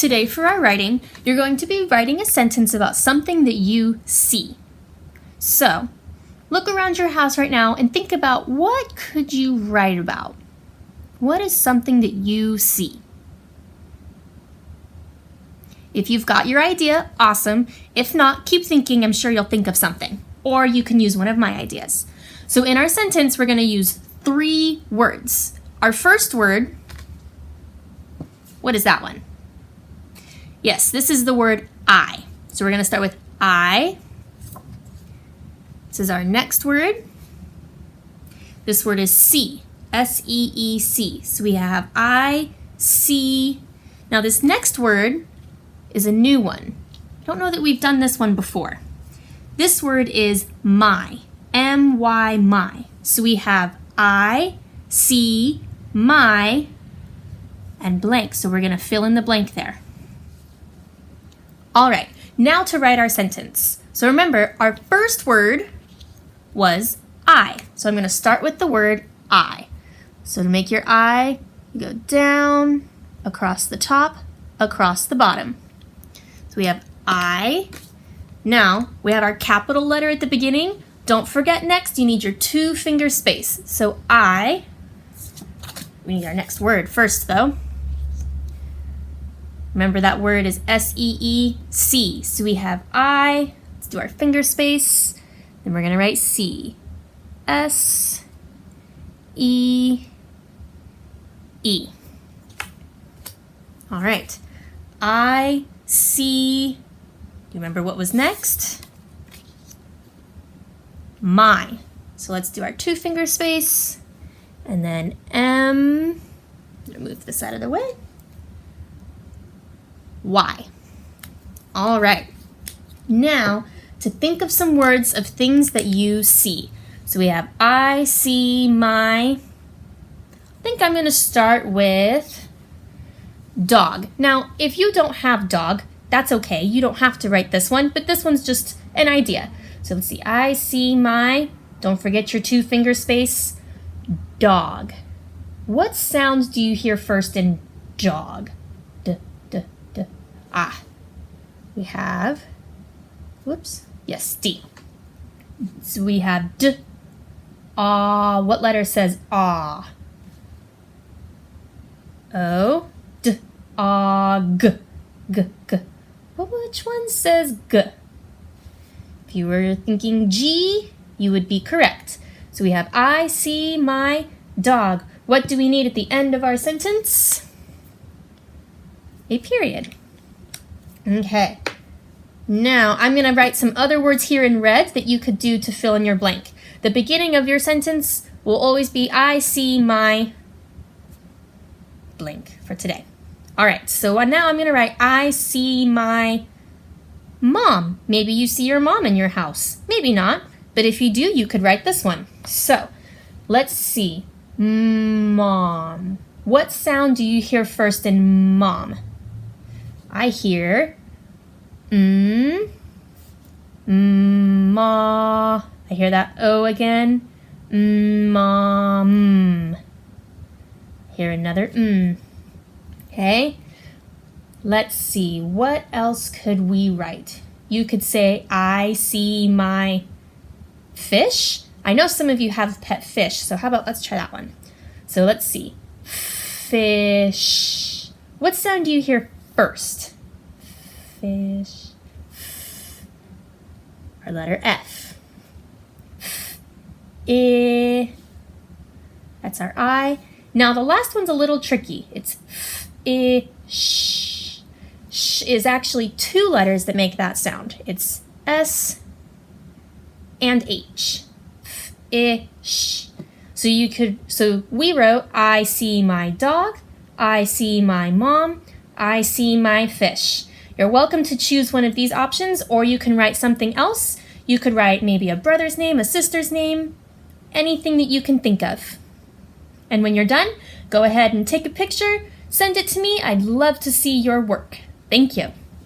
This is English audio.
Today for our writing, you're going to be writing a sentence about something that you see. So, look around your house right now and think about what could you write about? What is something that you see? If you've got your idea, awesome. If not, keep thinking. I'm sure you'll think of something. Or you can use one of my ideas. So in our sentence, we're going to use 3 words. Our first word, what is that one? Yes, this is the word I. So we're going to start with I. This is our next word. This word is see, S-E-E-C. So we have I, see. Now this next word is a new one. I don't know that we've done this one before. This word is my, M-Y, my. So we have I, see, my, and blank. So we're going to fill in the blank there. All right, now to write our sentence. So remember, our first word was I. So I'm going to start with the word I. So to make your I, you go down, across the top, across the bottom. So we have I. Now, we have our capital letter at the beginning. Don't forget next, you need your 2-finger space. So I. We need our next word first, though. Remember that word is S-E-E-C. So we have I. Let's do our finger space. Then we're going to write C. S-E-E. All right. I see. Do you remember what was next? My. So let's do our 2-finger space. And then M. I'm going to move this out of the way. Y. All right. Now, to think of some words of things that you see. So we have I, see, my. I think I'm going to start with dog. Now, if you don't have dog, that's okay. You don't have to write this one, but this one's just an idea. So let's see. I, see, my. Don't forget your 2-finger space. Dog. What sounds do you hear first in dog? D, d, d. Ah. We have, whoops, yes, D. So we have D. Ah. What letter says ah? O. D. Ah. G. G. G. Well, which one says G? If you were thinking G, you would be correct. So we have I, see, my, dog. What do we need at the end of our sentence? A period. Okay. Now, I'm going to write some other words here in red that you could do to fill in your blank. The beginning of your sentence will always be I, see, my, blank for today. All right, so now I'm going to write I, see, my mom. Maybe you see your mom in your house. Maybe not, but if you do, you could write this one. So, let's see. Mom. What sound do you hear first in mom? I hear ma. I hear that O again. Mom. Hear another Okay. Let's see. What else could we write? You could say I see my fish. I know some of you have pet fish, so how about let's try that one. So let's see. Fish. What sound do you hear first? Fish. Our letter F. I. That's our I. Now the last one's a little tricky. It's I, sh. Sh is actually 2 letters that make that sound. It's S and H. I, sh. So we wrote I see my dog, I see my mom, I see my fish. You're welcome to choose one of these options, or you can write something else. You could write maybe a brother's name, a sister's name, anything that you can think of. And when you're done, go ahead and take a picture, send it to me. I'd love to see your work. Thank you.